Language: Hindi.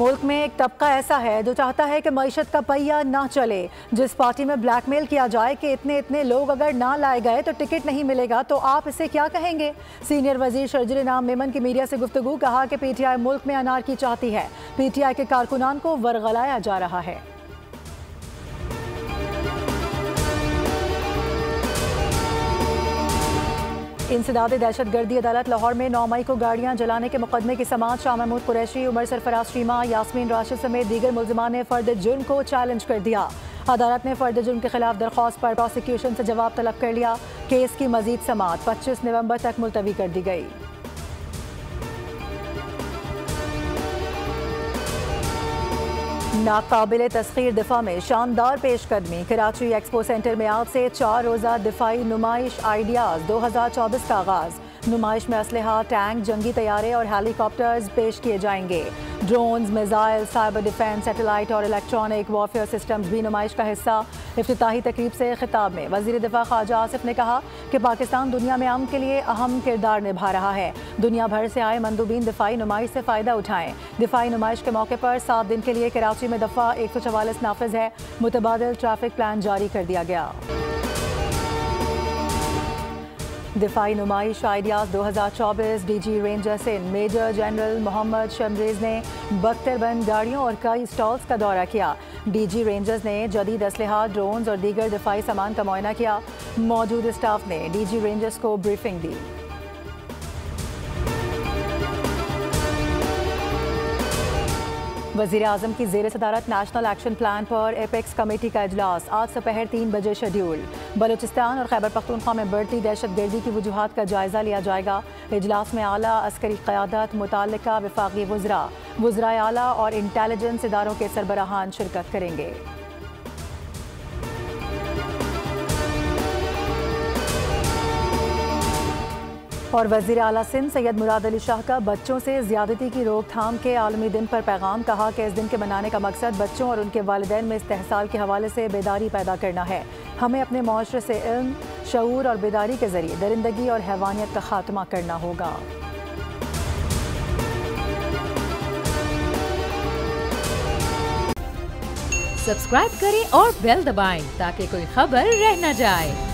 मुल्क में एक तबका ऐसा है जो चाहता है कि मईशत का पहिया ना चले। जिस पार्टी में ब्लैकमेल किया जाए कि इतने इतने लोग अगर ना लाए गए तो टिकट नहीं मिलेगा, तो आप इसे क्या कहेंगे? सीनियर वजीर शर्जील इनाम मेमन की मीडिया से गुफ्तगू, कहा कि पीटीआई मुल्क में अनारकी चाहती है, पीटीआई के कारकुनान को वरगलाया जा रहा है। इंसदाद दहशतगर्दी अदालत लाहौर में 9 मई को गाड़ियां जलाने के मुकदमे की समाअत शाह महमूद कुरैशी, उमर सरफराज शीमा, यास्मीन राशिद समेत दीगर मुल्जिमान ने फर्द जुर्म को चैलेंज कर दिया। अदालत ने फर्द जुर्म के खिलाफ दरख्वास्त पर प्रोसिक्यूशन से जवाब तलब कर लिया। केस की मजीद समाअत 25 नवंबर तक मुलतवी कर दी गई। नाकाबिले तस्खीर दिफा में शानदार पेशकदमी। कराची एक्सपो सेंटर में आज से 4 रोज़ा दिफाई नुमाइश आइडियाज़ 2024 का आगाज़। नुमाइश में असलहा, टैंक, जंगी तैयारे और हेलीकॉप्टर्स पेश किए जाएंगे। Drones, missile, cyber defence, satellite और इलेक्ट्रॉनिक वॉरफेयर सिस्टम्स भी नुमाइश का हिस्सा। इफ्तिताही तकरीब से खिताब में वज़ीर दिफा ख्वाजा आसिफ ने कहा कि पाकिस्तान दुनिया में अमन के लिए अहम किरदार निभा रहा है। दुनिया भर से आए मंदूबीन दिफाई नुमाइश से फ़ायदा उठाएं। दिफाई नुमाइश के मौके पर 7 दिन के लिए कराची में दफ़ा 144 नाफिज है। मुतबादिल ट्रैफिक प्लान जारी कर दिया गया। दिफाई नुमाइश ideas 2024 DG ranger Sindh major general Mohammad Shamrez ने बख्तरबंद गाड़ियों और कई स्टॉल्स का दौरा किया। डीजी रेंजर्स ने जदीद असलहा, ड्रोन्स और दीगर दिफाई सामान का मुआयना किया। मौजूद स्टाफ ने डीजी रेंजर्स को ब्रीफिंग दी। वज़ीर आज़म की ज़ेर सदारत नेशनल एक्शन प्लान पर एपेक्स कमेटी का इजलास आज दोपहर 3 बजे शेड्यूल। बलूचिस्तान और खैबर पख्तूनख्वा में बढ़ती दहशतगर्दी की वजूहात का जायज़ा लिया जाएगा। इजलास में आला अस्करी क़यादत, मुताल्लिका वफाकी वज़राए आला और इंटेलिजेंस इदारों के सरबराहान शिरकत करेंगे। और वज़ीर आला सिंध सैयद मुराद अली शाह का बच्चों से ज़्यादती की रोकथाम के आलमी दिन पर पैगाम। कहा कि इस दिन के मनाने का मकसद बच्चों और उनके वालिदैन में इस्तेहसाल के हवाले से बेदारी पैदा करना है। हमें अपने माशरे से इल्म, शऊर और बेदारी के ज़रिए दरिंदगी और हैवानियत का खात्मा करना होगा। सब्सक्राइब करें और बेल दबाएं ताकि कोई खबर रह न जाए।